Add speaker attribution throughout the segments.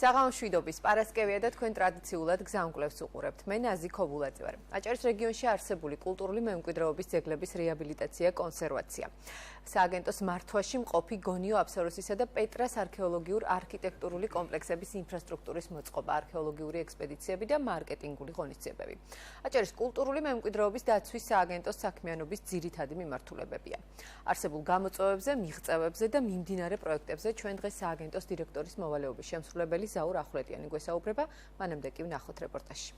Speaker 1: საღამოშვიდობის პარასკევია და თქვენ ტრადიციულად გზამკვლევს უყურებთ. მე ნაზი ქობულაძე ვარ. აჭარის რეგიონში არსებული კულტურული მემკვიდრეობის ძეგლების რეაბილიტაცია, კონსერვაცია. სააგენტოს მართვაში მყოფი გონიო აფსაროსისა და პეტრას არქეოლოგიურ-არქიტექტურული კომპლექსების ინფრასტრუქტურის მოწყობა, არქეოლოგიური ექსპედიციები და მარკეტინგული ღონისძიებები. აჭარის კულტურული მემკვიდრეობის დაცვის სააგენტოს საქმიანობის ძირითადი მიმართულებებია. არსებულ გამოწვევებზე, მიღწევებზე და მიმდინარე პროექტებზე ჩვენ დღეს სააგენტოს დირექტორის მოვალეობის შემსრულებელი ზაურ ახვლეტიანი გვესაუბრება, მანამდე კი ვნახოთ რეპორტაჟი.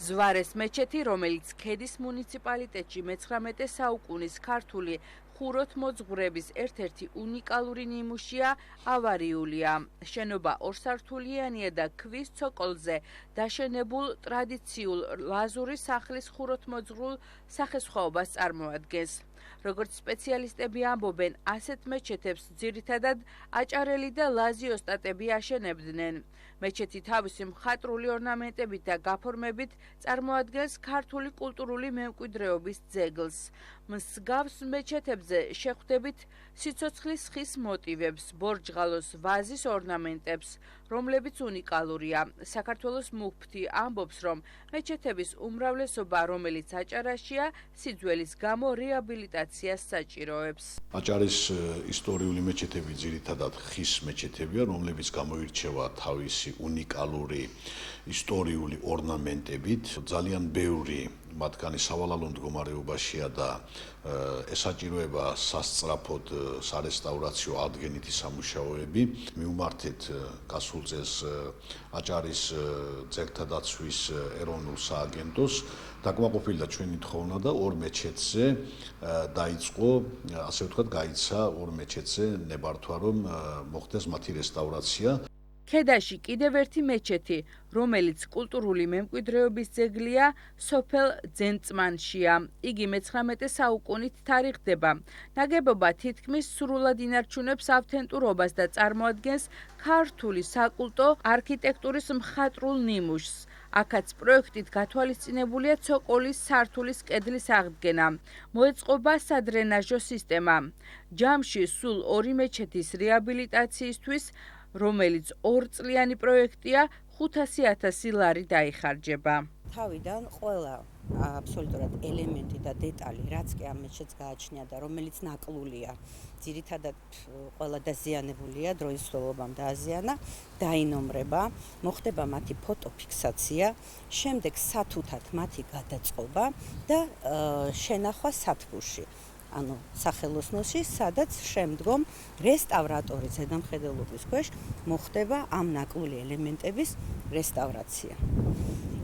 Speaker 2: ზვარეს მეჩეთი, რომელიც ქედის მუნიციპალიტეტში მე-19 საუკუნის ქართული ხუროთმოძღვრების ერთ-ერთი უნიკალური ნიმუშია, ავარიულია. შენობა ორსართულიანია და ქვის ცოკოლზე დაშენებულ ტრადიციულ ლაზური სახლის ხუროთმოძღვრულ სახესხვაობას წარმოადგენს. როგორც სპეციალისტები ამბობენ, ასეთ მეჩეთებს ძირითადად აჭარელი და ლაზი ოსტატები აშენებდნენ. მეჩეთი თავისი მხატვრული ორნამენტებით და გაფორმებით წარმოადგენს ქართული კულტურული მემკვიდრეობის ძეგლს. მსგავს მეჩეთებზე შეხვდებით სიცოცხლის ხის მოტივებს, ბორჯღალოს ვაზის ორნამენტებს, რომლებიც უნიკალურია. საქართველოს მუფთი ამბობს, რომ მეჩეთების უმრავლესობა, რომელიც აჭარაშია, სიძველის გამო რეაბილიტაციას საჭიროებს.
Speaker 3: აჭარის ისტორიული მეჩეთები ძირითადად ხის მეჩეთებია, რომლებიც გამოირჩევა თავისი უნიკალური ისტორიული ორნამენტებით, ძალიან ბევრი მათგანი სავალალო მდგომარეობაშია და ესაჭიროება სასწრაფოდ სარესტავრაციო ადგენითი სამუშაოები. მივმართეთ გასულ წელს აჭარის ძეგლთა დაცვის ეროვნულ სააგენტოს დაკმაყოფილდა ჩვენი თხოვნა და ორ მეჩეთზე დაიწყო, ასე ვთქვათ, გაიცა ორ მეჩეთზე ნებართვა, რომ მოხდეს მათი რესტავრაცია.
Speaker 2: ქედაში კიდევ ერთი მეჩეთი, რომელიც კულტურული მემკვიდრეობის ძეგლია, სოფელ ძენწმანშია. იგი მე-19 საუკუნით თარიღდება. ნაგებობა თითქმის სრულად ინარჩუნებს ავთენტურობას და წარმოადგენს ქართული საკულტო არქიტექტურის მხატვრულ ნიმუშს. აქაც პროექტით გათვალისწინებულია ცოკოლის სართულის კედლის აღდგენა. მოეწყობა სადრენაჟო სისტემა. ჯამში სულ ორი მეჩეთის რეაბილიტაციისთვის, რომელიც ორწლიანი პროექტია, 500,000 ლარი დაიხარჯება.
Speaker 4: თავიდან ყველა აბსოლუტურად ელემენტი და დეტალი, რაც კი ამ მეჩეთს გააჩნია და რომელიც ნაკლულია, ძირითადად ყველა დაზიანებულია, დროის სრულობამ დააზიანა, დაინომრება, მოხდება მათი ფოტოფიქსაცია, შემდეგ სათუთად მათი გადაწყობა და შენახვა სათბურში. ანუ სახელოსნოში, სადაც შემდგომ რესტავრატორის ზედამხედველობის ქვეშ მოხდება ამ ნაკლული ელემენტების რესტავრაცია.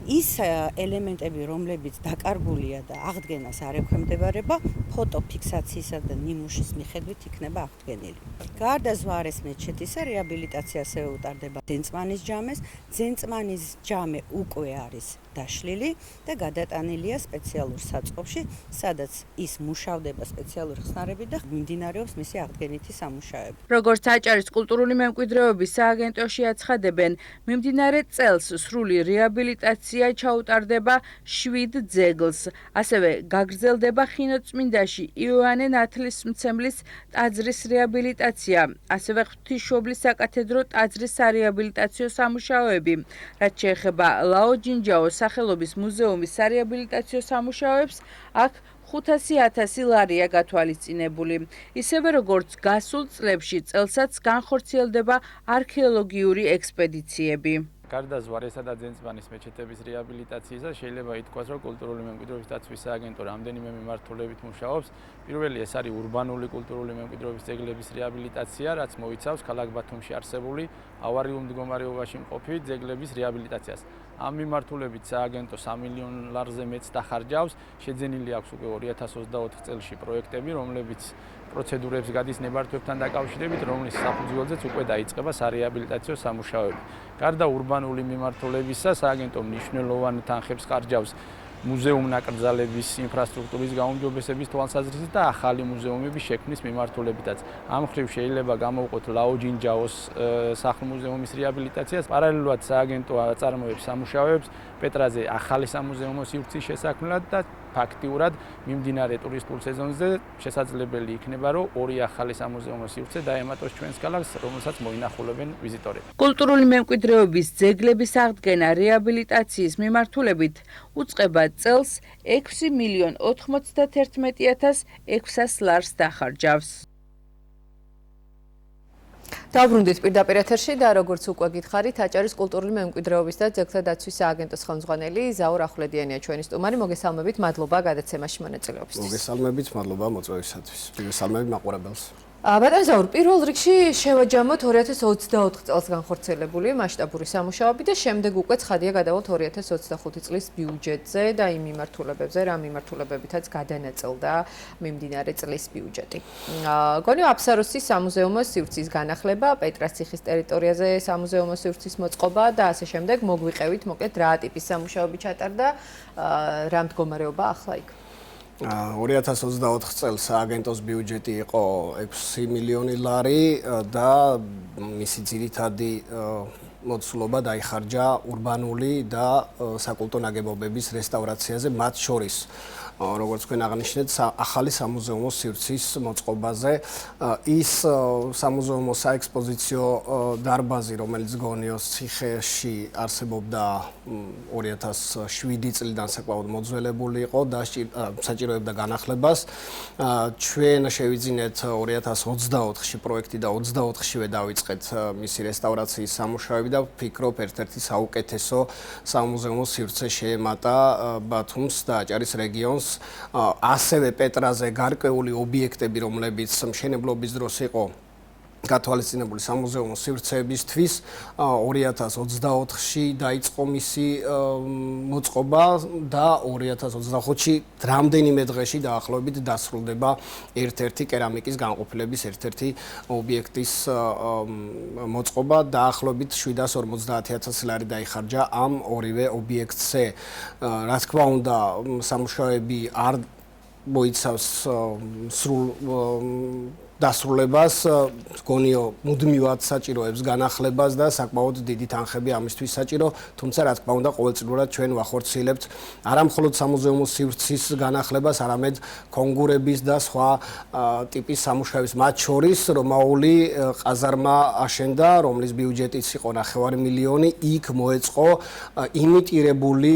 Speaker 4: ის ელემენტები, რომლებიც დაკარგულია და აღდგენას არ ექვემდებარება, ფოტოფიქსაციისა და ნიმუშის მიხედვით იქნება აღდგენილი. გარდა ზვარეს მეჩეთისა, რეაბილიტაცია ასევე უტარდება ძენწმანის ჯამეს. ძენწმანის ჯამე უკვე არის დაშლილი და გადატანილია სპეციალურ საწყობში, სადაც ის მუშავდება სპეციალური ხსნარები და მიმდინარეობს მისი აღდგენითი სამუშაოები.
Speaker 2: როგორც აჭარის კულტურული მემკვიდრეობის სააგენტოში აცხადებენ, მიმდინარე წელს სრული რეაბილიტაცია ჩაუტარდება 7 ძეგლს. ასევე გაგრძელდება ხინოწმინდაში იოანე ნათლისმცემლის ტაძრის რეაბილიტაცია, ასევე ღვთისმშობლის საკათედრო ტაძრის სარეაბილიტაციო სამუშაოები. რაც შეეხება ლაოჯინჯაოს სახელობის მუზეუმის სარეაბილიტაციო სამუშაოებს, აქ 500,000 ლარია გათვალისწინებული. ისევე როგორც გასულ წლებში წელსაც განხორციელდება არქეოლოგიური ექსპედიციები.
Speaker 5: გარდა ზვარესა და ძენწმანის მეჩეთების რეაბილიტაციისა, შეიძლება ითქვას, რომ კულტურული მემკვიდრეობის დაცვის სააგენტო რამდენიმე მიმართულებით მუშაობს. პირველი ეს არის ურბანული კულტურული მემკვიდრეობის ძეგლების რეაბილიტაცია, რაც მოიცავს ქალაქ ბათუმში არსებული ავარიულ მდგომარეობაში მყოფი ძეგლების რეაბილიტაციას. ამ მიმართულებით სააგენტო 3 მილიონ ლარზე მეც დახარჯავს. შეძენილი აქვს უკვე 2024 წელში პროექტები, რომლებიც პროცედურებს გადის ნებართვებთან დაკავშირებით, რომლის საფუძველზეც უკვე დაიწყება სარეაბილიტაციო სამუშაოები. გარდა ურბანული მიმართულებისა, სააგენტო მნიშვნელოვან თანხებს ხარჯავს მუზეუმ ნაკრძალების ინფრასტრუქტურის გაუმჯობესების თვალსაზრისით და ახალი მუზეუმების შექმნის მიმართულებითაც. ამ მხრივ შეიძლება გამოვყოთ ლაოჯინჯაოს სახლ-მუზეუმის რეაბილიტაციას. პარალელურად სააგენტო აწარმოებს სამუშაოებს პეტრაზე ახალი სამუზეუმო სივრცის შესაქმნელად და ფაქტიურად მიმდინარე ტურისტულ სეზონზე შესაძლებელი იქნება, რომ ორი ახალი სამუზეუმო სივრცე დაემატოს ჩვენს ქალაქს, რომელსაც მოინახულებენ ვიზიტორები.
Speaker 2: კულტურული მემკვიდრეობის ძეგლების აღდგენა რეაბილიტაციის მიმართულებით უწყება წელს 6,91,600 ლარს დახარჯავს.
Speaker 1: დავბრუნდით პირდაპირ ეთერში და როგორც უკვე გითხარით, აჭარის კულტურული მემკვიდრეობის და ძეგლთა დაცვის სააგენტოს ხელმძღვანელი ზაურ ახვლედიანია ჩვენი სტუმარი. მოგესალმებით, მადლობა გადაცემაში მონაწილეობისთვის.
Speaker 6: მოგესალმებით, მადლობა მოწვევისათვის. მოგესალმებით მაყურებელს.
Speaker 1: ბატონ ზაურ, პირველ რიგში შევაჯამოთ 2024 წელს განხორციელებული მასშტაბური სამუშაოები და შემდეგ უკვე ცხადია გადავალთ 2025 წლის ბიუჯეტზე და იმ მიმართულებებზე, რა მიმართულებებითაც გადანაწილდა მიმდინარე წლის ბიუჯეტი. გონიო აფსაროსის სამუზეუმო სივრცის განახლება, პეტრასციხის ტერიტორიაზე სამუზეუმო სივრცის მოწყობა და ასე შემდეგ მოგვიყევით, მოკლედ რა ტიპის სამუშაოები ჩატარდა, რა მდგომარეობა ახლა იქ.
Speaker 6: 2024 წელს სააგენტოს ბიუჯეტი იყო 6 მილიონი ლარი და მისი ძირითადი მოცულობა დაიხარჯა ურბანული და საკულტო ნაგებობების რესტავრაციაზე, მათ შორის როგორც თქვენ აღნიშნეთ, ახალი სამუზეუმო სივრცის მოწყობაზე. ის სამუზეუმო საექსპოზიციო დარბაზი, რომელიც გონიოს ციხეში არსებობდა 2007 წლიდან საკმაოდ მოძველებული იყო და საჭიროებდა განახლებას. ჩვენ შევიძინეთ 2024-ში პროექტი და 24-შივე დავიწყეთ მისი რესტავრაციის სამუშაოები და ვფიქრობ, ერთ-ერთი საუკეთესო სამუზეუმო სივრცე შეემატა ბათუმს და აჭარის რეგიონს. ასევე პეტრაზე გარკვეული ობიექტები, რომლებიც მშენებლობის დროს იყო გათვალისწინებული სამუზეუმო სივრცეებისთვის, 2024-ში დაიწყო მისი მოწყობა და 2025-ში რამდენიმე დღეში დაახლოებით დასრულდება ერთ-ერთი კერამიკის განყოფილების ერთ-ერთი ობიექტის მოწყობა. დაახლოებით 750,000 ლარი დაიხარჯა ამ ორივე ობიექტზე. რა თქმა უნდა, სამუშაოები არ მოიცავს სრულ დასრულებას, გონიო მუდმივად საჭიროებს განახლებას და საკმაოდ დიდი თანხები ამისთვის საჭირო, თუმცა რა თქმა უნდა ყოველწლიურად ჩვენ ვახორციელებთ არა მხოლოდ სამუზეუმო სივრცის განახლებას, არამედ კონგურების და სხვა ტიპის სამუშაოების, მათ შორის რომაული ყაზარმა აშენდა, რომლის ბიუჯეტიც იყო 9 მილიონი, იქ მოეწყო იმიტირებული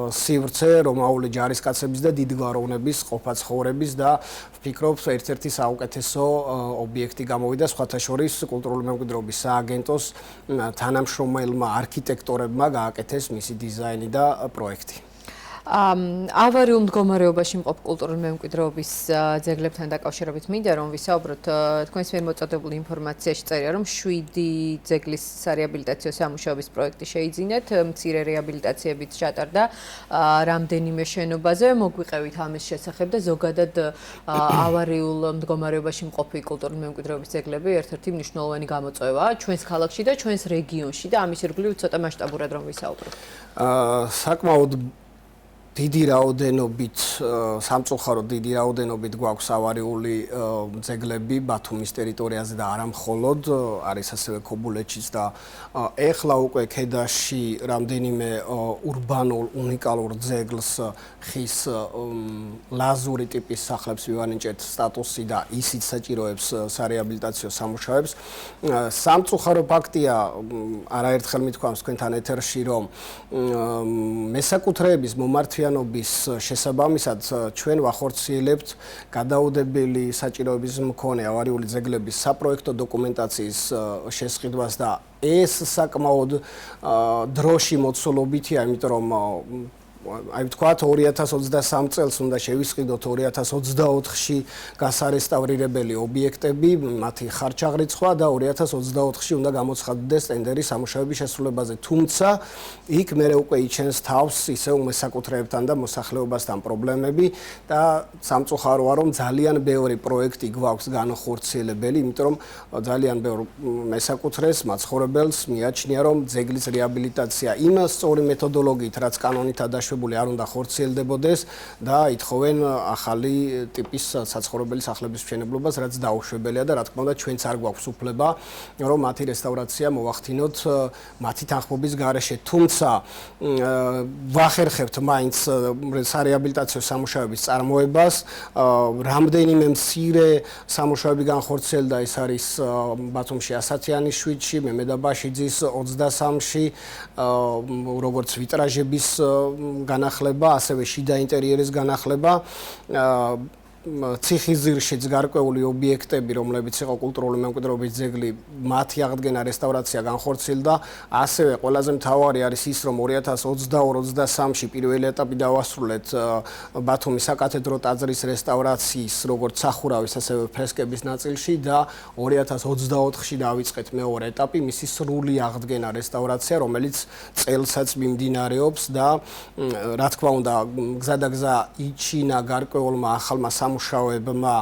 Speaker 6: სივრცე რომაული ჯარისკაცების და დიდგვაროვნების ყოფაცხოვრების და ვფიქრობ, ერთ-ერთი საუკეთესო ობიექტი გამოვიდა სხვათა შორის კულტურული მემკვიდრეობის სააგენტოს თანამშრომელმა არქიტექტორებმა გააკეთეს მისი დიზაინი და პროექტი.
Speaker 1: ავარიულ მდგომარეობაში მყოფ კულტურული მემკვიდრეობის ძეგლებთან დაკავშირებით მინდა რომ ვისაუბროთ. თქვენს მიერ მოწოდებული ინფორმაციაში წერია, რომ 7 ძეგლის სარეაბილიტაციო სამუშაოების პროექტი შეიძინეთ, მცირე რეაბილიტაციებიც ჩატარდა რამდენიმე შენობაზე. მოგვიყევით ამის შესახებ და ზოგადად ავარიულ მდგომარეობაში მყოფი კულტურული მემკვიდრეობის ძეგლები ერთ-ერთი მნიშვნელოვანი გამოწვევა ჩვენს ქალაქში და ჩვენს რეგიონში და ამის ირგვლივ ცოტა მასშტაბურად რომ ვისაუბროთ.
Speaker 6: საკმაოდ დიდი რაოდენობით, სამწუხაროდ დიდი რაოდენობით გვაქვს ავარიული ძეგლები ბათუმის ტერიტორიაზე და არა მხოლოდ, არის ასევე ქობულეთშიც და ეხლა უკვე ქედაში რამდენიმე ურბანულ უნიკალურ ძეგლს ხის ლაზური ტიპის სახლებს ვივანიჭეთ სტატუსი და ისიც საჭიროებს სარეაბილიტაციო სამუშაოებს. სამწუხარო ფაქტია, არაერთხელ მithქვამს თქვენთან ეთერში, რომ მესაკუთრეების მომართვიანობის შესაბამისად ჩვენ ვახორციელებთ გადაუდებელი საჭიროების მქონე ავარიული ძეგლების საპროექტო დოკუმენტაციის შესყიდვას და ეს საკმაოდ დროში მოცულობითია, იმიტომ რომ აი ვთქვათ 2023 წელს უნდა შევისყიდოთ 2024-ში გასარესტავრირებელი ობიექტები, მათი ხარჯაღრიცხვა და 2024-ში უნდა გამოცხადდეს ტენდერი სამუშაოების შესრულებაზე. თუმცა იქ მერე უკვე იჩენს თავს ისევ მესაკუთრეებთან და მოსახლეობასთან პრობლემები და სამწუხაროა, რომ ძალიან ბევრი პროექტი გვაქვს განხორციელებელი, იმიტომ რომ ძალიან ბევრ მესაკუთრეს, მაცხოვრებელს მიაჩნია, რომ ძეგლის რეაბილიტაცია იმ სწორი მეთოდოლოგიით, რაც კანონით დაშვებული არ უნდა ხორციელდებოდეს და ითხოვენ ახალი ტიპის საცხოვრებელი სახლების მშენებლობას, რაც დაუშვებელია და რა თქმა უნდა ჩვენც არ გვაქვს უფლება, რომ მათი რესტავრაცია მოვახდინოთ მათი თანხმობის გარეშე. თუმცა ვახერხებთ მაინც სარეაბილიტაციო სამუშაოების წარმოებას, რამდენიმე მცირე სამუშაოები განხორციელდა, ეს არის ბათუმში ასათიანის შვიდში, მემედაბაშიძის 23-ში, როგორც ვიტრაჟების განახლება, ასევე შიდა ინტერიერის განახლება, ციხისძირშიც გარკვეული ობიექტები, რომლებიც იყო კულტურული მემკვიდრეობის ძეგლი, მათი აღდგენა, რესტავრაცია განხორციელდა. ასევე ყველაზე მთავარი არის ის, რომ 2022-23-ში პირველი ეტაპი დავასრულეთ ბათუმის საკათედრო ტაძრის რესტავრაციის, როგორც სახურავის, ასევე ფრესკების ნაწილში და 2024-ში დავიწყეთ მეორე ეტაპი, მისი სრული აღდგენა, რესტავრაცია, რომელიც წელსაც მიმდინარეობს და რა თქმა უნდა, გზადაგზა იჩინა გარკვეულმა ახალმა სამუშაოებმა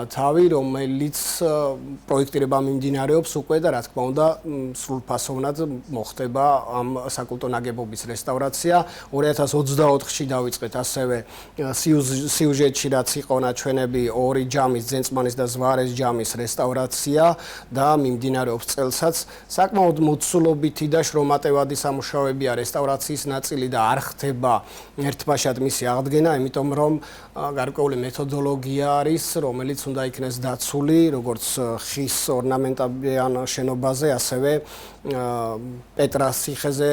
Speaker 6: თავი, რომელიც პროექტირება მიმდინარეობს უკვე და რა თქმა უნდა სრულფასოვნად მოხდება ამ საკულტო ნაგებობის რესტავრაცია. 2024-ში დავიწყეთ ასევე სიუჟეტში რაც იყო ნაჩვენები 2 ჯამის, ძენწმანის და ზვარეს ჯამის რესტავრაცია და მიმდინარეობს წელსაც. საკმაოდ მოცულობითი და შრომატევადი სამუშაოებია რესტავრაციის ნაწილი და არ ხდება ერთბაშად მისი აღდგენა, იმიტომ რომ გარკვეული მეთოდოლოგია არის, რომელიც უნდა იქნეს დაცული, როგორც ხის ორნამენტებიან შენობაზე, ასევე პეტრას ციხეზე,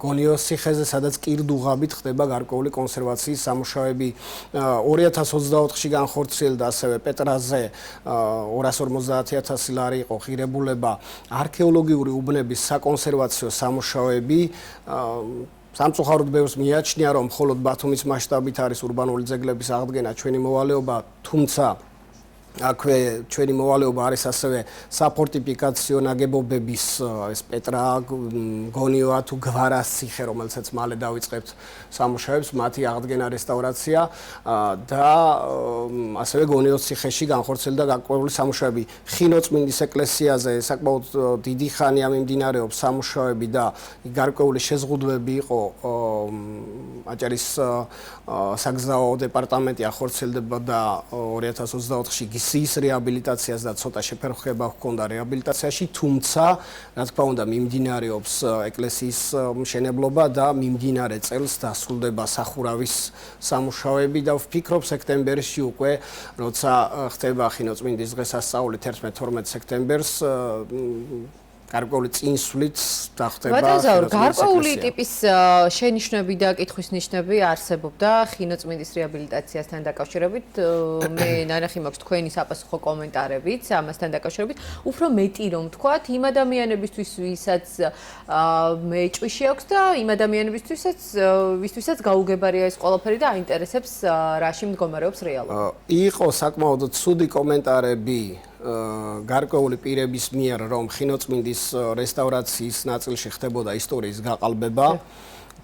Speaker 6: გონიოს ციხეზე, სადაც კირდუღაბით ხდება გარკვეული კონსერვაციის სამუშაოები. 2024-ში განხორციელდა ასევე პეტრაზე 250,000 ლარი იყო ღირებულება არქეოლოგიური უბნების საკონსერვაციო სამუშაოები. სამწუხაროდ ბევრს მიაჩნია, რომ მხოლოდ ბათუმის მასშტაბით არის ურბანული ძეგლების აღდგენა ჩვენი მოვალეობა, თუმცა აქვე ჩვენი მოვალეობა არის ასევე საფორტიფიკაციო ნაგებობების ეს პეტრა, გონიოა თუ გვარას ციხე, რომელსაც მალე დავიწყებთ სამუშაოებს, მათი აღდგენა, რესტავრაცია და ასევე გონიოს ციხეში განხორციელდა გარკვეული სამუშაოები. ხინოწმინდის ეკლესიაზე საკმაოდ დიდი ხანია მიმდინარეობს სამუშაოები და გარკვეული შეზღუდვები იყო აჭარის საგზაო დეპარტამენტი ახორციელდებოდა 2024-ში გისის რეაბილიტაციას და ცოტა შეფერხება ჰქონდა რეაბილიტაციაში, თუმცა რა თქმა უნდა მიმდინარეობს ეკლესიის მშენებლობა და მიმდინარე წელს დასრულდება სახურავის სამუშაოები და ვფიქრობ სექტემბერში უკვე, როცა ხდება ხინოწმინდის დღესასწაული 11-12 სექტემბერს გარკვეული წინსვლით დახტება.
Speaker 1: გარკვეული ტიპის შენიშვნები და კითხვის ნიშნები არსებობდა ხინოწმინდის რეაბილიტაციასთან დაკავშირებით. მე ნანახი მაქვს თქვენი საპასუხო კომენტარებიც ამასთან დაკავშირებით. უფრო მეტი რომ ვთქვათ, იმ ადამიანებისთვის, ვისაც მეჭვიში აქვს და იმ ადამიანებისთვისაც გაუგებარია ეს ყველაფერი და აინტერესებს რაში მდგომარეობს რეალობა.
Speaker 6: იყო საკმაოდ ცუდი კომენტარები გარკვეული პირების მიერ, რომ ხინოწმინდის რესტავრაციის ნაწილში ხდებოდა ისტორიის გაყალბება,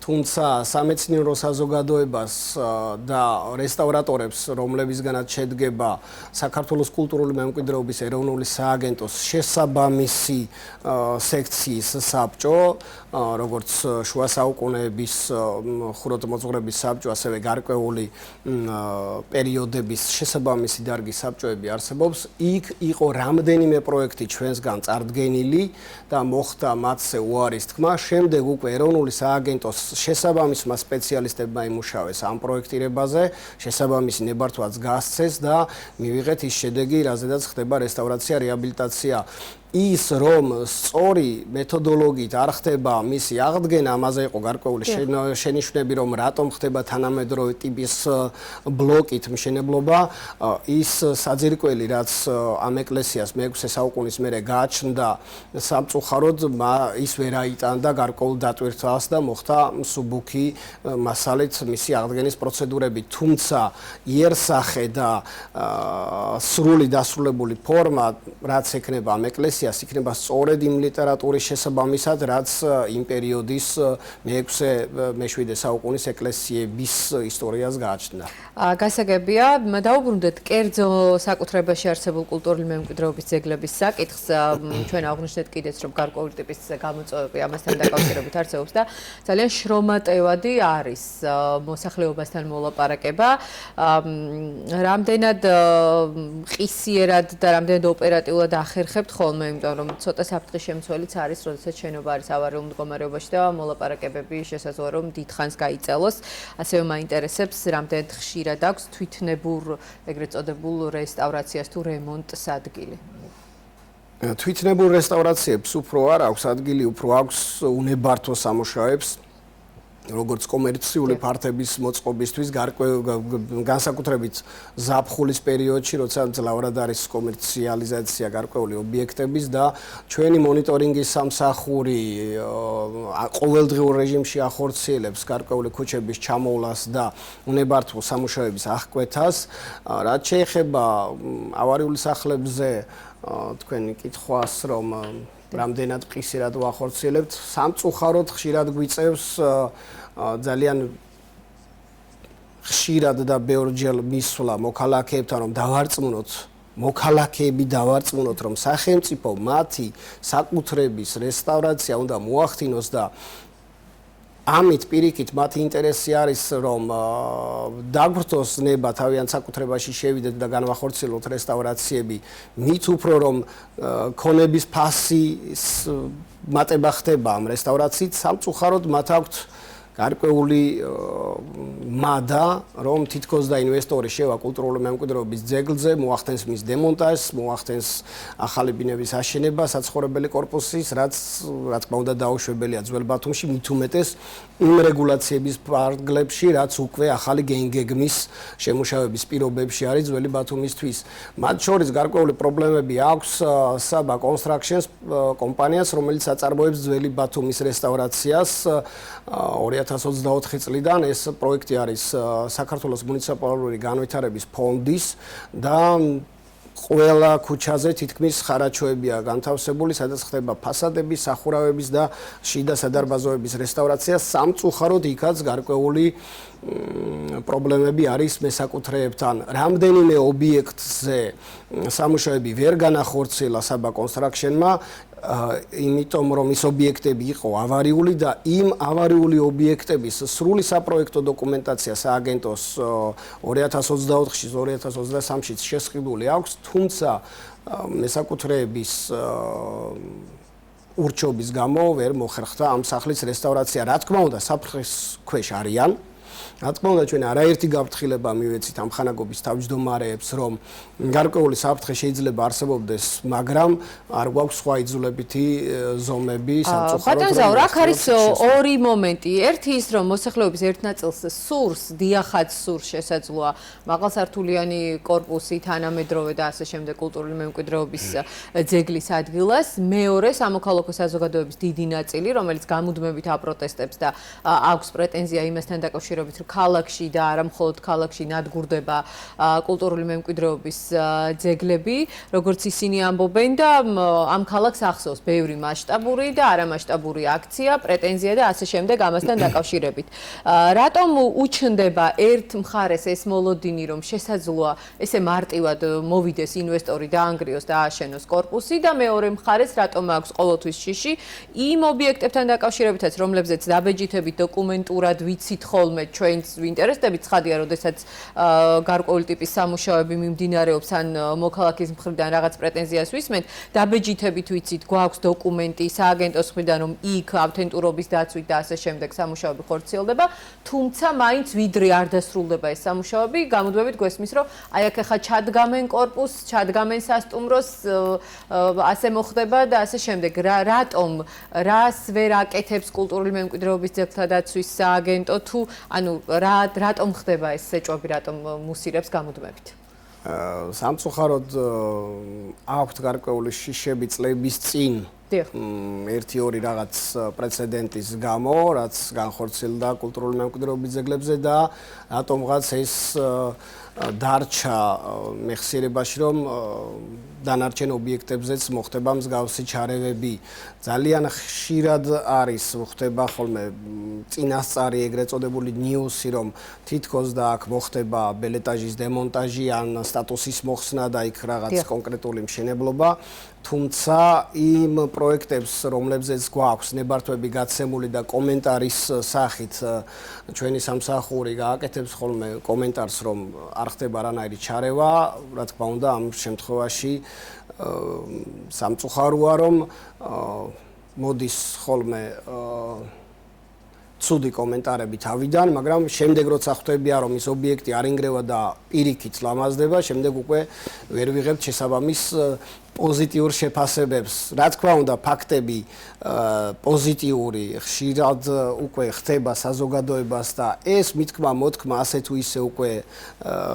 Speaker 6: თუმცა სამეცნიერო საზოგადოებას და რესტავრატორებს, რომლებისგანაც შედგება საქართველოს კულტურული მემკვიდრეობის ეროვნული სააგენტოს შესაბამისი სექციის საბჭო, როგორც შუა საუკუნეების ხუროთმოძღვრების საბჭო, ასევე გარკვეული პერიოდების შესაბამისი დარგის საბჭოები არსებობს. იქ იყო რამდენიმე პროექტი ჩვენსგან წარდგენილი და მოხდა მათზე უარის თქმა. შემდეგ უკვე ეროვნული სააგენტოს შესაბამისმა სპეციალისტებმა იმუშავეს ამ პროექტირებაზე, შესაბამისი ნებართვაც გასცეს და მივიღეთ ის შედეგი, რაზედაც ხდება რესტავრაცია, რეაბილიტაცია. ის რომ სწორი მეთოდოლოგიით არ ხდება მისი აღდგენა, ამაზე იყო გარკვეული შენიშვნები, რომ რატომ ხდება თანამედროვე ტიპის ბლოკით მშენებლობა, ის საძირკველი, რაც ამ ეკლესიას მე-6 საუკუნის მერე გააჩნდა სამწუხაროდ, ის ვერ აიტანდა გარკვეულ დატვირთვას და მოხდა მსუბუქი მასალით მისი აღდგენის პროცედურები, თუმცა იერსახე და სრული დასრულებული ფორმა, რაც ექნება ამ ეკლესიას ინფორმაციას იქნება სწორედ იმ ლიტერატურის შესაბამისად, რაც იმ პერიოდის მე-7 საუკუნის ეკლესიების ისტორიას გააჩნდა.
Speaker 1: გასაგებია, დაუბრუნდეთ კერძო საკუთრებაში არსებულ კულტურული მემკვიდრეობის ძეგლების საკითხს. ჩვენ აღვნიშნეთ კიდეც, რომ გარკვეული ტიპის გამოწვევები ამასთან დაკავშირებით არსებობს და ძალიან შრომატევადი არის მოსახლეობასთან მოლაპარაკება. რამდენად ყისიერად და რამდენად ოპერატიულად ახერხებთ ხოლმე, იმიტომ რომ ცოტა საფრთხის შემცველიც არის, როდესაც შენობა არის ავარიულ მდგომარეობაში და მოლაპარაკებები შესაძლოა რომ დიდხანს გაიწელოს. ასევე მაინტერესებს, რამდენად ხშირად აქვს თვითნებურ, ეგრეთ წოდებულ რესტავრაციას თუ რემონტს ადგილი.
Speaker 6: თვითნებურ რესტავრაციებს უფრო არ აქვს ადგილი, უფრო აქვს უნებართო სამუშაოებს. როგორც კომერციული ფართების მოწყობისთვის განსაკუთრებით ზაფხულის პერიოდში, როცა ძლავრად არის კომერციალიზაცია გარკვეული ობიექტების და ჩვენი მონიტორინგის სამსახური ყოველდღიურ რეჟიმში ახორციელებს გარკვეული ქუჩების ჩამოვლას და უნებართო სამუშაოების აღკვეთას. რაც შეეხება ავარიული სახლებზე თქვენი კითხვას, რომ რამდენად ყისიერად ვახორციელებთ, სამწუხაროდ ხშირად გვიწევს ძალიან ხშირად და ბევრჯერ მისვლა მოქალაქეებთან, რომ მოქალაქეები დავარწმუნოთ, რომ სახელმწიფო მათი საკუთრების რესტავრაცია უნდა მოახდინოს და ამით პირიქით მათი ინტერესი არის, რომ დაგვრთოს ნება თავიანთ საკუთრებაში შევიდეთ და განვახორციელოთ რესტავრაციები, მით უფრო რომ ქონების ფასის მატება ხდება ამ რესტავრაციით, სამწუხაროდ მათ აქვთ გარკვეული მადა, რომ თითქოს და ინვესტორი შევა კულტურული მემკვიდრეობის ძეგლზე, მოახდენს მის დემონტაჟს, მოახდენს ახალი ბინების აშენებას, საცხოვრებელი კორპუსის, რაც რა თქმა უნდა დაუშვებელია ძველ ბათუმში, მით უმეტეს იმ რეგულაციების ფარგლებში, რაც უკვე ახალი გეგმის შემუშავების პირობებში არის ძველი ბათუმისთვის. მათ შორის გარკვეული პრობლემები აქვს Saba Constructions კომპანიას, რომელიც აწარმოებს ძველი ბათუმის რესტავრაციას 2024 წლიდან. ეს პროექტი არის საქართველოს მუნიციპალური განვითარების ფონდის და ყველა ქუჩაზე თითქმის ხარაჩოებია განთავსებული, სადაც ხდება ფასადების, სახურავების და შიდა სადარბაზოების რესტავრაცია. სამწუხაროდ იქაც გარკვეული პრობლემები არის მესაკუთრეებთან. რამდენიმე ობიექტზე სამუშაოები ვერ განახორციელა Saba Construction-მა, იმიტომ რომ ის ობიექტები იყო ავარიული და იმ ავარიული ობიექტების სრული საპროექტო დოკუმენტაცია სააგენტოს 2024-ში 2023-ში შესყიდული აქვს, თუმცა მესაკუთრეების ურჩობის გამო ვერ მოხერხდა ამ სახლის რესტავრაცია. რა თქმა უნდა, საფრთხის ქვეშ არიან. რა თქმა უნდა, ჩვენ არაერთი გაფრთხილება მივეცით ამ ხანაგობის თავმჯდომარეებს, რომ გარკვეული საფრთხე შეიძლება არსებობდეს, მაგრამ არ გვაქვს სხვა იძულებითი ზომები სამწუხაროდ.
Speaker 1: ბატონ ზაურ, აქ არის ორი მომენტი. ერთი ის, რომ მოსახლეობის ერთ ნაწილს სურს, დიახაც სურს შესაძლოა მაღალსართულიანი კორპუსი, თანამედროვე და ასე შემდეგ კულტურული მემკვიდრეობის ძეგლის ადგილას. მეორე, სამოქალაქო საზოგადოების დიდი ნაწილი, რომელიც გამუდმებით აპროტესტებს და აქვს პრეტენზია იმასთან დაკავშირებით, რომ ქალაქში და არა მხოლოდ ქალაქში ნადგურდება კულტურული მემკვიდრეობის ძეგლები, როგორც ისინი ამბობენ და ამ ქალაქს ახსოვს ბევრი მასშტაბური და არამასშტაბური აქცია, პრეტენზია და ასე შემდეგ ამასთან დაკავშირებით. რატომ უჩნდება ერთ მხარეს ეს მოლოდინი, რომ შესაძლოა ესე მარტივად მოვიდეს ინვესტორი და ანგრიოს და ააშენოს კორპუსი და მეორე მხარეს რატომ აქვს ყოველთვის შიში იმ ობიექტებთან დაკავშირებითაც, რომლებზეც დაბეჯითებით დოკუმენტურად ვიცით ხოლმე ჩვენს ინტერესებით, ცხადია, როდესაც გარკვეული ტიპის სამუშაოები მიმდინარეობს ან მოქალაქის მხრიდან რაღაც პრეტენზიას ვისმენთ, დაბეჯითებით ვიცით, გვაქვს დოკუმენტი სააგენტოს მხრიდან, რომ იქ ავთენტურობის დაცვით და ასე შემდეგ სამუშაოები ხორციელდება, თუმცა მაინც ვიდრე არ დასრულდება ეს სამუშაოები, გამუდმებით გვესმის, რომ აი აქ ახლა ჩადგამენ კორპუსს, ჩადგამენ სასტუმროს, ასე მოხდება და ასე შემდეგ. რატომ რას ვერ აკეთებს კულტურული მემკვიდრეობის ძეგლთა დაცვის სააგენტო თუ ანუ რატომ ხდება ეს სეჭვები, რატომ მუსირებს გამუდმებით?
Speaker 6: სამწუხაროდ აქვთ გარკვეული შიშები წლების წინ 1-2 რაღაც პრეცედენტის გამო, რაც განხორციელდა კულტურული მემკვიდრეობის ძეგლებზე და რატომღაც ეს დარჩა მეხსიერებაში, რომ დანარჩენ ობიექტებზეც მოხდება მსგავსი ჩარევები. ძალიან ხშირად არის ხდება ხოლმე წინასწარი ეგრეთ წოდებული ნიუსი, რომ თითქოს და აქ მოხდება ბელეტაჟის დემონტაჟი ან სტატუსის მოხსნა და იქ რაღაც კონკრეტული მშენებლობა. თუმცა იმ პროექტებს, რომლებზეც გვაქვს ნებართვები გაცემული და კომენტარის სახით ჩვენი სამსახური გააკეთებს ხოლმე კომენტარს, რომ არ ხდება არანაირი ჩარევა, რა თქმა უნდა, ამ შემთხვევაში სამწუხაროა, რომ მოდის ხოლმე ცუდი კომენტარები თავიდან, მაგრამ შემდეგ როცა ხვდებია, რომ ის ობიექტი არ ინგრევა და პირიქით ლამაზდება, შემდეგ უკვე ვერ ვიღებთ შესაბამის პოზიტიურ შეფასებებს. Რა თქმა უნდა, ფაქტები პოზიტიური ხშირად უკვე ხდება საზოგადოებას და ეს მithქმა-მოთქმა ასე თუ ისე უკვე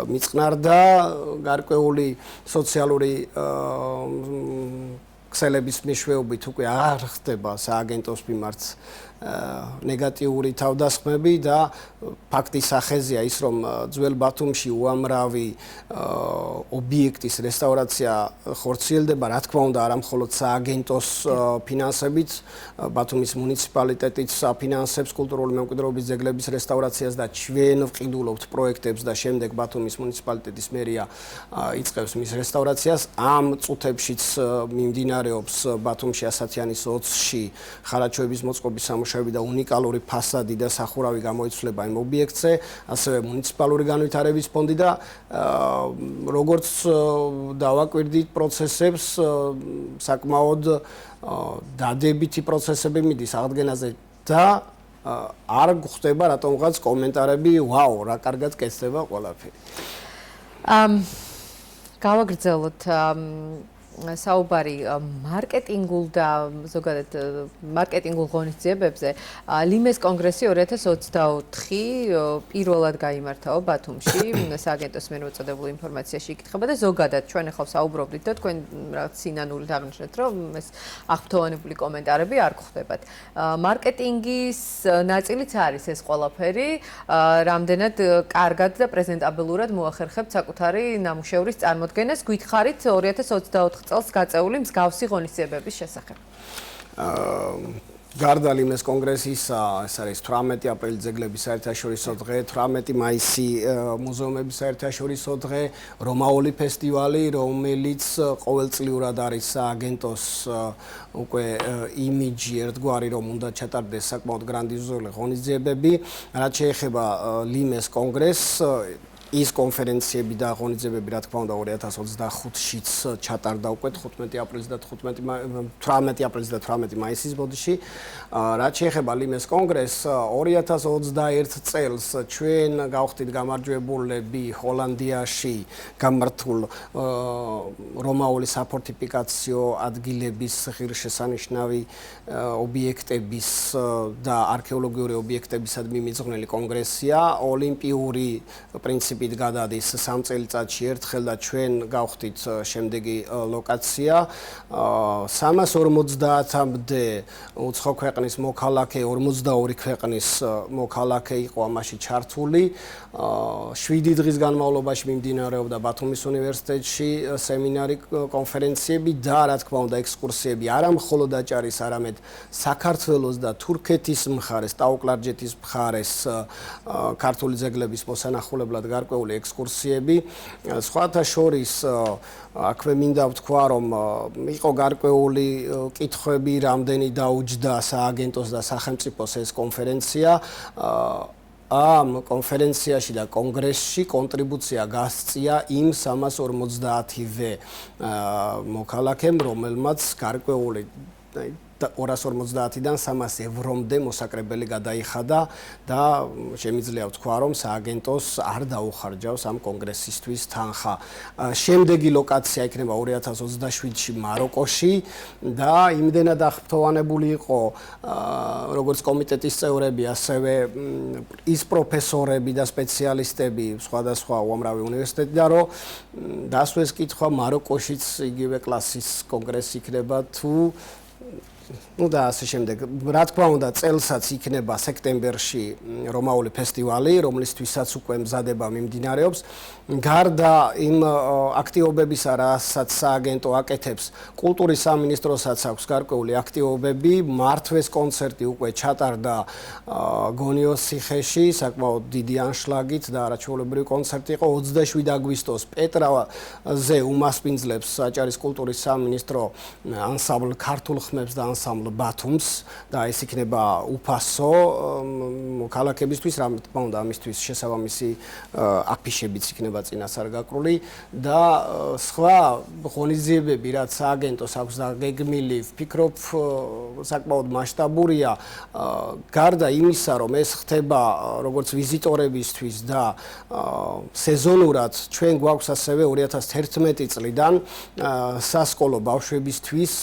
Speaker 6: მიწყნარდა გარკვეული სოციალური ქსელების მეშვეობით უკვე არ ხდება სააგენტოს მიმართ ნეგატიური თავდასხმები და ფაქტის სახეზია ის, რომ ძველ ბათუმში უამრავი ობიექტის რესტავრაცია ხორციელდება, რა თქმა უნდა, არა მხოლოდ სააგენტოს ფინანსებით, ბათუმის მუნიციპალიტეტიც აფინანსებს კულტურული მემკვიდრეობის ძეგლების რესტავრაციას და ჩვენ ვყიდულობთ პროექტებს და შემდეგ ბათუმის მუნიციპალიტეტის მერია იწყებს მის რესტავრაციას. ამ წუთებშიც მიმდინარეობს ბათუმში ასათიანის 20-ში ხარაჩოების მოწყობის სამუშაოები და უნიკალური ფასადი და სახურავი გამოიცვლება იმ ობიექტზე, ასევე მუნიციპალური განვითარების ფონდი და როგორც დავაკვირდით პროცესებს, საკმაოდ დადებითი პროცესები მიდის აღდგენაზე და არ გვხდება რატომღაც კომენტარები, ვაუ, რა კარგად კეთდება ყველაფერი.
Speaker 1: გავაგრძელოთ საუბარი მარკეტინგულ და ზოგადად მარკეტინგულ ღონისძიებებზე. ლიმეს კონგრესი 2024 პირველად გაიმართავ ბათუმში, სააგენტოს მიერ მოწოდებული ინფორმაციაში იკითხება და ზოგადად ჩვენ ახლა საუბრობდით და თქვენ რაღაც სინანულით აღნიშნეთ, რომ ეს აღფრთოვანებული კომენტარები არ გვხდებათ. მარკეტინგის ნაწილიც არის ეს ყველაფერი, რამდენად კარგად და პრეზენტაბელურად მოახერხებთ საკუთარი ნამუშევრის წარმოდგენას. გითხარით 2024 წელს გაწეული მსგავსი ღონისძიებების შესახებ.
Speaker 6: გარდა ლიმეს კონგრესისა, ეს არის 18 აპრილი ძეგლების საერთაშორისო დღე, 18 მაისი მუზეუმების საერთაშორისო დღე, რომაული ფესტივალი, რომელიც ყოველწლიურად არის სააგენტოს უკვე იმიჯი ერთგვარი, რომ უნდა ჩატარდეს საკმაოდ გრანდიოზული ღონისძიებები. რაც შეეხება ლიმეს კონგრესს, ის კონფერენციები და ღონისძიებები, რა თქმა უნდა, 2025-შიც ჩატარდა უკვე 18 აპრილის და 18 მაისის ბოდიში. რაც შეეხება ლიმეს კონგრესს, 2021 წელს ჩვენ გავხდით გამარჯვებულები ჰოლანდიაში გამართულ რომაული საფორტიფიკაციო ადგილების ღირსშესანიშნავი ობიექტების და არქეოლოგიური ობიექტებისადმი მიძღვნილი კონგრესია. ოლიმპიური პრინციპით გადადის 3 წელიწადში ერთხელ და ჩვენ გავხდით შემდეგი ლოკაცია. 350-მდე უცხო ქვეყნის მოქალაქე, 42 ქვეყნის მოქალაქე იყო ამაში ჩართული. 7 დღის განმავლობაში მიმდინარეობდა ბათუმის უნივერსიტეტში სემინარი, კონფერენციები და რა თქმა უნდა ექსკურსიები არა მხოლოდ აჭარის, არამედ საქართველოს და თურქეთის მხარეს, ტაო-კლარჯეთის მხარეს ქართული ძეგლების მოსანახულებლად გარკვეული ექსკურსიები. სხვათა შორის აქვე მინდა ვთქვა, რომ იყო გარკვეული კითხვები, რამდენი დაუჯდა სააგენტოს და სახელმწიფოს ეს კონფერენცია. ამ კონფერენციაში და კონგრესში კონტრიბუცია გასწია იმ 350-ვე მოქალაქემ, რომელმაც გარკვეული 250-დან 300 ევრომდე მოსაკრებელი გადაიხადა და შემიძლია ვთქვა, რომ სააგენტოს არ დაუხარჯავს ამ კონგრესისთვის თანხა. შემდეგი ლოკაცია იქნება 2027-ში მაროკოში და იმდენად აღფრთოვანებული იყო როგორც კომიტეტის წევრები, ასევე ის პროფესორები და სპეციალისტები სხვადასხვა უამრავი უნივერსიტეტიდან, რომ დასვეს კითხვა მაროკოშიც იგივე კლასის კონგრესი იქნება თუ და ასე შემდეგ. Რა თქმა უნდა, წელსაც იქნება სექტემბერში რომაული ფესტივალი, რომლისთვისაც უკვე მზადება მიმდინარეობს. გარდა იმ აქტივობებისა, რასაც სააგენტო აკეთებს, კულტურის სამინისტროსაც აქვს გარკვეული აქტივობები. მართვეს კონცერტი უკვე ჩატარდა გონიოს ციხეში, საკმაოდ დიდი ანშლაგით და არაჩვეულებრივი კონცერტი იყო 27 აგვისტოს პეტრაზე უმასპინძლებს საჯარის კულტურის სამინისტრო ანსამბლ ქართულ ხმებს და ანსამბლ ბათუმს და ეს იქნება უფასო ქალაქებისთვის, რა თქმა უნდა, ამისთვის შესაბამისი აფიშებიც იქნება წინასარგაკრული და სხვა ღონისძიებები, რაც სააგენტოს აქვს დაგეგმილი, ვფიქრობ, საკმაოდ მასშტაბურია. გარდა იმისა, რომ ეს ხდება როგორც ვიზიტორებისთვის და სეზონურად, ჩვენ გვაქვს ასევე 2011 წლიდან სასკოლო ბავშვებისთვის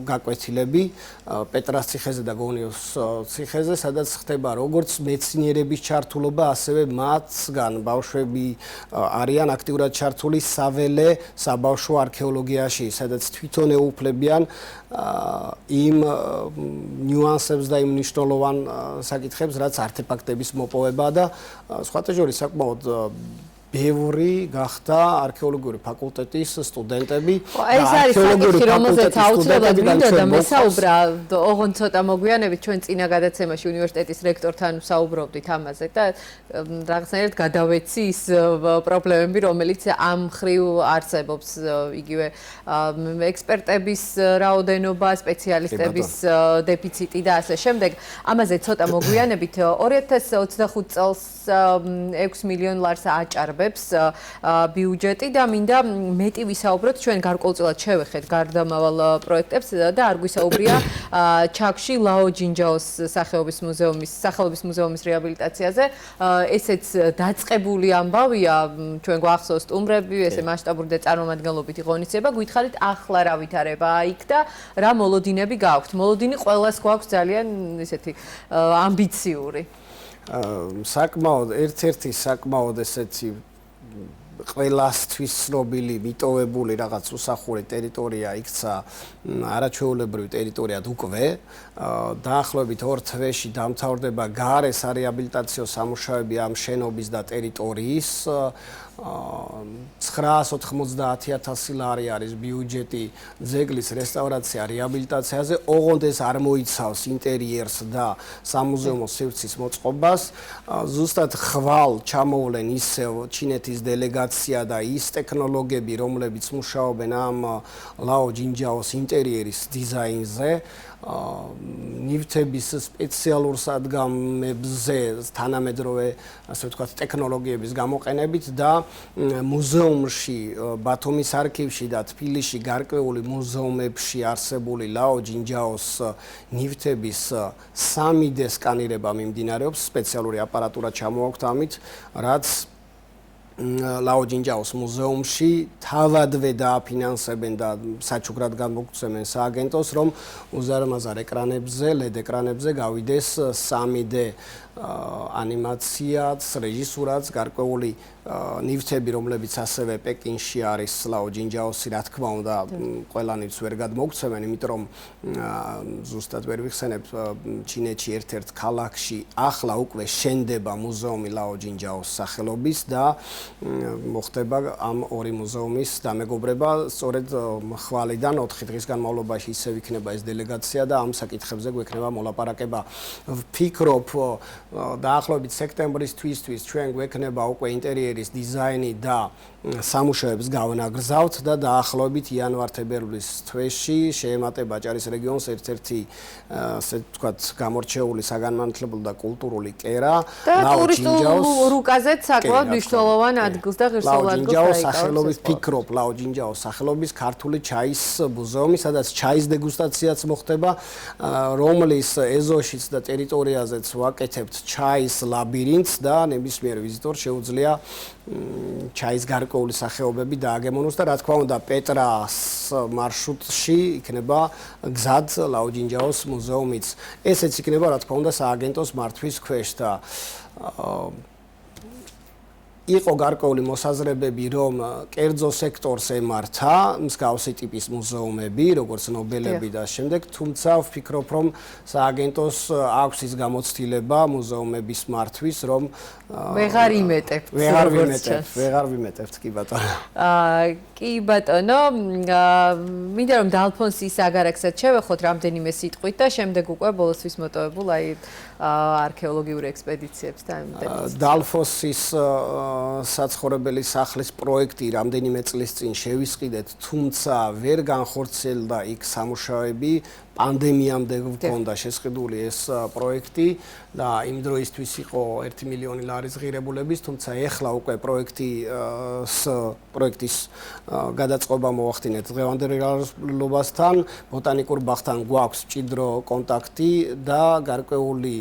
Speaker 6: გაკვეთილები პეტრას ციხეზე და გონიოს ციხეზე, სადაც ხდება როგორც მეცნიერების ჩართულობა, ასევე მათგან ბავშვები არიან აქტიურად ჩართული საველე საბავშვო არქეოლოგიაში, სადაც თვითონ ეუფლებიან იმ ნიუანსებს და იმ მნიშვნელოვან საკითხებს, რაც არტეფაქტების მოპოვება და სხვათა შორის საკმაოდ ბევრი გახდა არქეოლოგიური ფაკულტეტის სტუდენტები.
Speaker 1: ეს არის საკითხი, რომელზეც აუცილებლად მინდა და მესაუბრა, ოღონდ ცოტა მოგვიანებით ჩვენ წინა გადაცემაში უნივერსიტეტის რექტორთან ვსაუბრობდით ამაზე და რაღაცნაირად გადავეცი ის პრობლემები, რომელიც ამ მხრივ არსებობს, იგივე ექსპერტების რაოდენობა, სპეციალისტების დეფიციტი და ასე შემდეგ. ამაზე ცოტა მოგვიანებით 2025 წელს 6 მილიონ ლარს აჭარბებს ბიუჯეტი და მინდა მეტი ვისაუბროთ, ჩვენ გარკვეულწილად შევეხეთ გარდამავალ პროექტებს და არ გვისაუბრია ჩაკში ლაო ჯინჯაოს სახელობის მუზეუმის რეაბილიტაციაზე. ესეც დაწყებული ამბავია, ჩვენ გვახსოვს სტუმრები, ესე მასშტაბური და წარმომადგენლობითი ღონისძიება, გითხარით ახლა რა ვითარება იქ და რა მოლოდინები გააქვთ. მოლოდინი ყველას გვაქვს ძალიან ესეთი ამბიციური.
Speaker 6: საკმაოდ ერთ-ერთი საკმაოდ ესეთი ყველასთვის ცნობილი მიტოვებული რაღაც უსახური ტერიტორია იქცა არაჩვეულებრივი ტერიტორიად უკვე დაახლოებით 2 თვეში დამთავრდება გარე სარეაბილიტაციო სამუშაოები ამ შენობის და ტერიტორიის 990.000 ლარი არის ბიუჯეტი ძეგლის რესტავრაცია რეაბილიტაციაზე. ოღონდ ეს არ მოიცავს ინტერიერს და სამუზეუმო სივრცის მოწყობას. ზუსტად ხვალ ჩამოვლენ ისევ ჩინეთის დელეგაცია და ის ტექნოლოგიები, რომლებიც მუშაობენ ამ ლაო ჯინჯაოს ინტერიერის დიზაინზე. ნივთების სპეციალურ სადგამებზე თანამედროვე, ასე ვთქვათ, ტექნოლოგიების გამოყენებით და მუზეუმში, ბათუმის არქივში და თბილისში გარკვეული მუზეუმებში არსებული ლაო ჯინჯაოს ნივთების 3D სკანირება მიმდინარეობს, სპეციალური აპარატურა ჩამოაქვთ ამით, რაც ლაო ჯინჯაოს მუზეუმში თავადვე დააფინანსებენ და საჩუქრად გამოგცემენ სააგენტოს, რომ უზარმაზარ ეკრანებზე, LED ეკრანებზე გავიდეს 3D ანიმაციაც, რეჟისურაც, გარკვეული ნივთები, რომლებიც ასევე პეკინში არის ლაო ჯინჯაოსი, რა თქმა უნდა, ყველა ნივთს ვერ გადმოგცემენ, იმიტომ რომ ზუსტად ვერ ვიხსენებ, ჩინეთში ერთ-ერთ ქალაქში ახლა უკვე შენდება მუზეუმი ლაო ჯინჯაოს სახელობის და მოხდება ამ ორი მუზეუმის დამეგობრება. სწორედ ხვალიდან 4 დღის განმავლობაში ისევ იქნება ეს დელეგაცია და ამ საკითხებზე გვექნება მოლაპარაკება. ვფიქრობ, დაახლოებით სექტემბრის თვისთვის ჩვენ გვექნება უკვე ინტერიერის დიზაინი და სამუშაოებს გავნაგრძავთ და დაახლოებით იანვარ-თებერვლის თვეში შეემატება აჭარის რეგიონს ერთ-ერთი ასე ვთქვათ გამორჩეული საგანმანათლებლო და კულტურული კერა
Speaker 1: ლაო ჯინჯაოს რუკაზეც საკმაოდ მნიშვნელოვან ადგილს და ღირსეულ ადგილს
Speaker 6: დაიკავებს. სახელობის ფიქრობ ლაო ჯინჯაოს სახელობის ქართული ჩაის მუზეუმი, სადაც ჩაის დეგუსტაციაც მოხდება, რომლის ეზოშიც და ტერიტორიაზეც ვაკეთებთ ჩაის ლაბირინთს და ნებისმიერ ვიზიტორს შეუძლია ჩაის გარკვეული სახეობები დააგემონოს და რა თქმა უნდა პეტრას მარშრუტში იქნება გზად ლაო ჯინჯაოს მუზეუმიც. ესეც იქნება რა თქმა უნდა სააგენტოს მართვის ქვეშ და იყო გარკვეული მოსაზრებები, რომ კერძო სექტორს ემართა მსგავსი ტიპის მუზეუმები, როგორც ნობელები და შემდეგ, თუმცა ვფიქრობ, რომ სააგენტოს აქვს ის გამოცდილება მუზეუმების მართვის, რომ
Speaker 1: ვეღარ იმეტებთ.
Speaker 6: ვეღარ ვიმეტებთ, კი ბატონო.
Speaker 1: კი ბატონო, მინდა რომ დალფონსის აგარაკსაც შევეხოთ რამდენიმე სიტყვით და შემდეგ უკვე ბოლოსთვის მოტოვებულ არქეოლოგიური ექსპედიციებს და
Speaker 6: დალფოსის საცხოვრებელი სახლის პროექტი რამდენიმე წლის წინ შევისყიდეთ, თუმცა ვერ განხორციელდა იქ სამუშაოები, პანდემიამდე გვქონდა შესყიდული ეს პროექტი და იმ დროისთვის იყო 1 მილიონი ლარის ღირებულების, თუმცა ეხლა უკვე პროექტის გადაწყობა მოახდინეთ დღევანდელობასთან, ბოტანიკურ ბაღთან გვაქვს მჭიდრო კონტაქტი და გარკვეული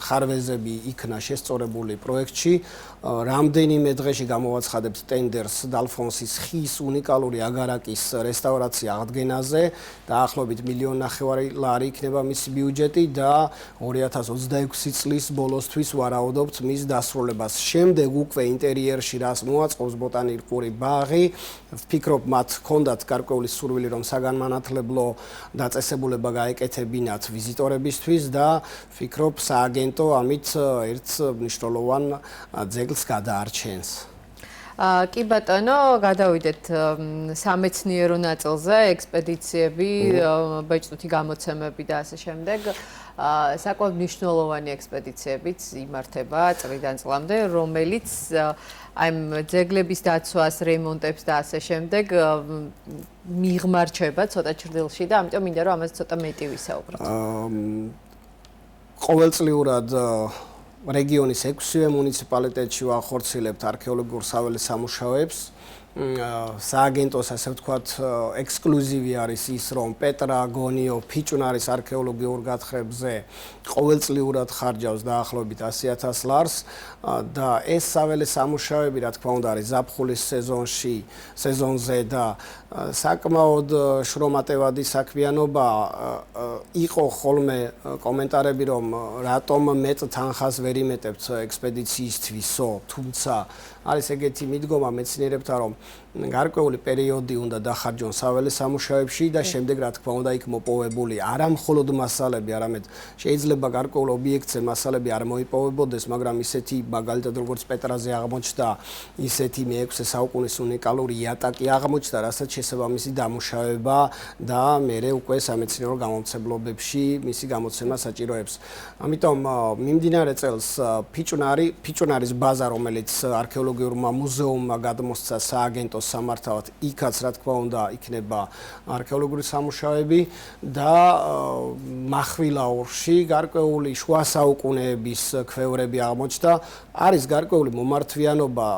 Speaker 6: ხარვეზები იქნა შესწორებული პროექტში. რამდენიმე დღეში გამოვაცხადებთ ტენდერს დალფონსის ხის უნიკალური აგარაკის რესტავრაცია აღდგენაზე. დაახლოებით 1,5 მილიონი ლარი იქნება მისი ბიუჯეტი და 2026 წლის ბოლოსთვის ვარაუდობთ მის დასრულებას. შემდეგ უკვე ინტერიერში რას მოაწყობს ბოტანიკური ბაღი, ვფიქრობ მათ ჰქონდათ გარკვეული სურვილი რომ საგანმანათლებლო დაწესებულება გაეკეთებინათ ვიზიტორებისთვის და ვფიქრობ სააგენტო ამით ერთ მნიშვნელოვან ძეგლს გადაარჩენს.
Speaker 1: კი ბატონო, გადავიდეთ სამეცნიერო ნაწილზე, ექსპედიციები, ბეჭდვითი გამოცემები და ასე შემდეგ. საკმაოდ მნიშვნელოვანი ექსპედიციებიც იმართება წლიდან წლამდე, რომელიც აი ძეგლების დაცვას, რემონტებს და ასე შემდეგ მიღმარჩება ცოტა ჭრილში და ამიტომ მინდა რომ ამაზე ცოტა მეტი ვისაუბროთ.
Speaker 6: ყოველწლიურად რეგიონის 6-ვე მუნიციპალიტეტში ვახორციელებთ არქეოლოგიურ საველე სამუშაოებს. სააგენტოს ასე ვთქვათ ექსკლუზივი არის ის, რომ პეტრა გონიო ფიჭვნარის არქეოლოგიურ გათხრებზე ყოველწლიურად ხარჯავს დაახლოებით 100,000 ლარს და ეს საველე სამუშაოები, რა თქმა უნდა, არის ზაფხულის სეზონზე და საკმაოდ შრომატევადი საქმიანობა. იყო ხოლმე კომენტარები, რომ რატომ მეტ თანხას ვერ იმეტებთ ექსპედიციისთვისო, თუმცა არის ეგეთი მიდგომა მეცნიერებთან, რომ გარკვეული პერიოდი უნდა დახარჯონ საველე სამუშაოებში და შემდეგ რა თქმა უნდა იქ მოპოვებული არა მხოლოდ მასალები, არამედ შეიძლება გარკვეულ ობიექტზე მასალები არ მოიპოვებოდეს, მაგრამ ისეთი მაგალითად როგორც პეტრაზე აღმოჩნდა, ისეთი მე-6 საუკუნის უნიკალური იატაკი აღმოჩნდა, რასაც შესაბამისი დამუშავება და მერე უკვე სამეცნიერო გამომცემლობებში მისი გამოცემა საჭიროებს. ამიტომ მიმდინარე წელს ფიჭვნარის ბაზა, რომელიც არქეოლოგიურმა მუზეუმმა გადმოსცა სააგენტოს სამართავად, იქაც რა თქმა უნდა იქნება არქეოლოგიური სამუშაოები და მახვილაურში გარკვეული შუა საუკუნეების ქვევრები აღმოჩნდა. არის გარკვეული მომართვიანობა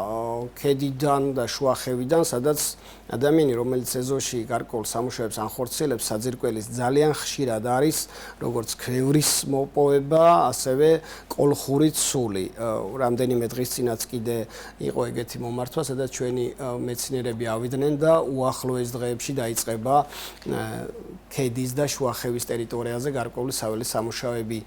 Speaker 6: ქედიდან და შუახევიდან, სადაც ადამიანი, რომელიც ეზოში გარკვეულ სამუშაოებს ანხორციელებს, საძირკველის ძალიან ხშირად არის როგორც ქვევრის მოპოვება, ასევე კოლხური ცული. რამდენიმე დღის წინაც კიდე იყო ეგეთი მომართვა, სადაც ჩვენი მეცნიერები ავიდნენ და უახლოეს დღეებში დაიწყება ქედის და შუახევის ტერიტორიაზე გარკვეული საველე სამუშაოები.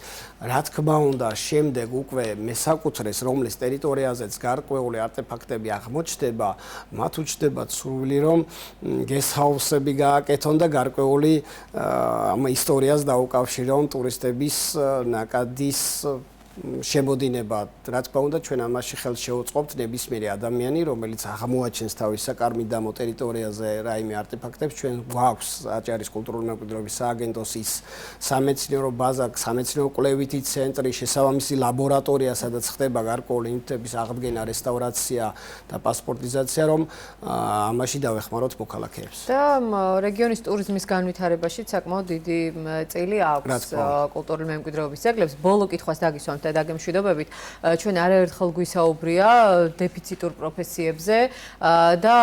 Speaker 6: რა თქმა უნდა, შემდეგ უკვე მესაკუთრეს, რომლის ტერიტორიაზეც გარკვეული არტეფაქტები აღმოჩნდება, მათ უჩნდებათ სურვილი, რომ გესტჰაუსები გააკეთონ და გარკვეული ამ ისტორიას დაუკავშირონ ტურისტების ნაკადის შემოდინება. რა თქმა უნდა, ჩვენ ამაში ხელს შევუწყობთ ნებისმიერი ადამიანი, რომელიც აღმოაჩენს თავის საკარმით დამო ტერიტორიაზე რაიმე არტეფაქტებს, ჩვენ გვაქვს აჭარის კულტურული მემკვიდრეობის სააგენტოს ის სამეცნიერო ბაზა, სამეცნიერო კვლევითი ცენტრი, შესაბამისი ლაბორატორია, სადაც ხდება გარკვეული ინფორმაციის აღდგენა, რესტავრაცია და პასპორტიზაცია, რომ ამაში დავეხმაროთ მოქალაქეებს.
Speaker 1: და რეგიონის ტურიზმის განვითარებაში საკმაოდ დიდი წილი აქვს კულტურული მემკვიდრეობის ძეგლებს. ბოლო კითხვას დაგისვამთ და დაგემშვიდობებით. ჩვენ არაერთხელ გვისაუბრია დეფიციტურ პროფესიებზე და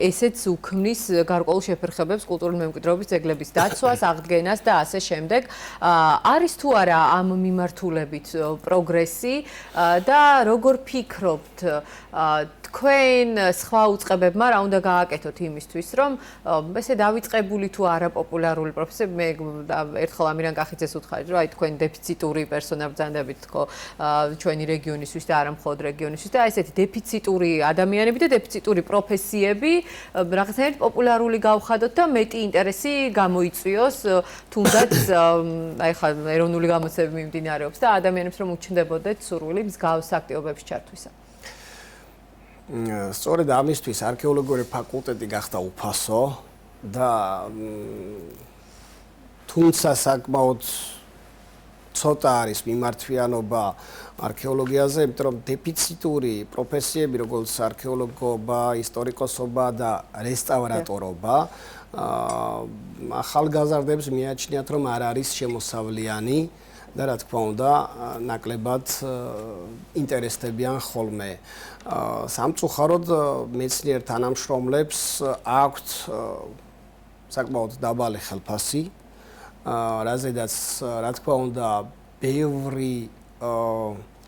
Speaker 1: ესეც უქმნის გარკვეულ შეფერხებებს კულტურული მემკვიდრეობის ძეგლების დაცვას, აღდგენას და ასე შემდეგ. არის თუ არა ამ მიმართულებით პროგრესი და როგორ ფიქრობთ თქვენ სხვა უწყებებმა რა უნდა გააკეთოთ იმისთვის, რომ ესე დავიწყებული თუ არაპოპულარული პროფესია, მე ერთხელ ამირან კახიძეს უთხარი, რომ აი თქვენ დეფიციტური პერსონა ბრძანდებით თქო ჩვენი რეგიონისთვის და არა მხოლოდ რეგიონისთვის და ესეთი დეფიციტური ადამიანები და დეფიციტური პროფესიები რაღაცნაირად პოპულარული გავხადოთ და მეტი ინტერესი გამოიწვიოს თუნდაც აი ხა ეროვნული გამოცემები მიმდინარეობს და ადამიანებს რომ უჩნდებოდეთ სურვილი მსგავს აქტივობებში ჩართვისა.
Speaker 6: სწორედ ამისთვის არქეოლოგიური ფაკულტეტი გახდა უფასო და თუმცა საკმაოდ ცოტა არის მიმართვიანობა არქეოლოგიაზე, იმიტომ რომ დეფიციტური პროფესიები, როგორც არქეოლოგობა, ისტორიკოსობა და რესტავრატორობა, ახალგაზრდებს მიაჩნიათ, რომ არ არის შემოსავლიანი და რა თქმა უნდა, ნაკლებად ინტერესდებიან ხოლმე. სამწუხაროდ მეცნიერ თანამშრომლებს აქვთ საკმაოდ დაბალი ხელფასი, რაზედაც რა თქმა უნდა, ბევრი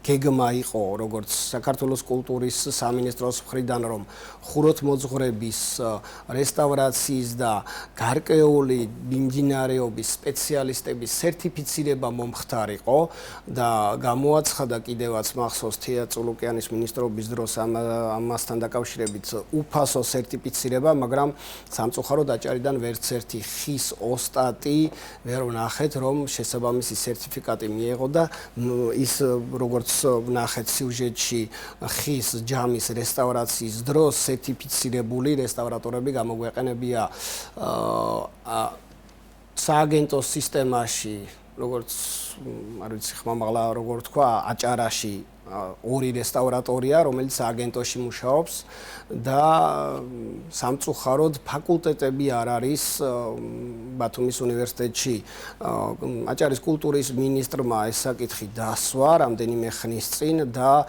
Speaker 6: გეგმა იყო, როგორც საქართველოს კულტურის სამინისტროს მხრიდან, რომ ხუროთმოძღვრების, რესტავრაციის და გარკვეული მიმდინარეობის სპეციალისტების სერტიფიცირება მომხდარიყო და გამოაცხადა კიდევაც მახსოვს თეა წულუკიანის მინისტრობის დროს ამასთან დაკავშირებით უფასო სერტიფიცირება, მაგრამ სამწუხაროდ აჭარიდან ვერც ერთი ხის ოსტატი ვერ ვნახეთ, რომ შესაბამისი სერტიფიკატი მიეღო და ის როგორც ვნახეთ სიუჟეტში ხის ჯამის რესტავრაციის დროს სერტიფიცირებული რესტავრატორები გამოგვეყენებია სააგენტოს სისტემაში, როგორც არ ვიცი ხმამაღლა როგორ თქვა, აჭარაში ორი რესტავრატორია, რომელიც აგენტოში მუშაობს და სამწუხაროდ ფაკულტეტები არ არის ბათუმის უნივერსიტეტში. აჭარის კულტურის მინისტრმა ეს საკითხი დასვა რამდენიმე ხნის წინ და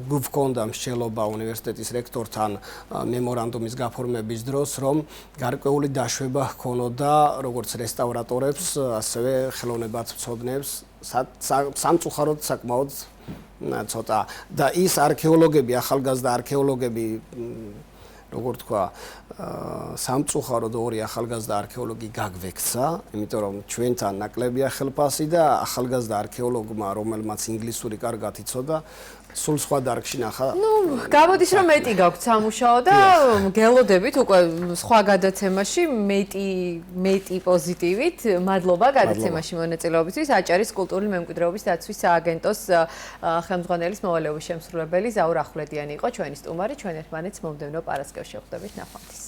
Speaker 6: გვქონდა მსჯელობა უნივერსიტეტის რექტორთან მემორანდუმის გაფორმების დროს, რომ გარკვეული დაშვება ჰქონოდა როგორც რესტავრატორებს, ასევე ხელოვნებათმცოდნებს, სამწუხაროდ საკმაოდ ცოტა და ის არქეოლოგები, ახალგაზრდა არქეოლოგები, როგორ თქვა, სამწუხაროდ ორი ახალგაზრდა არქეოლოგი გაგვექცა, იმიტომ რომ ჩვენთან ნაკლებია ხელფასი და ახალგაზრდა არქეოლოგმა, რომელმაც ინგლისური კარგად იცოდა, სულ სხვა დარგში ნახა.
Speaker 1: გამოდის რომ მეტი გაქვთ სამუშაო და გელოდებით უკვე სხვა გადაცემაში მეტი პოზიტივით. მადლობა გადაცემაში მონაწილეობისთვის. აჭარის კულტურული მემკვიდრეობის დაცვის სააგენტოს ხელმძღვანელის მოვალეობის შემსრულებელი ზაურ ახვლედიანი იყო ჩვენი სტუმარი. ჩვენ ერთმანეთს მომდევნო პარასკევს შევხვდებით ნახვამდის.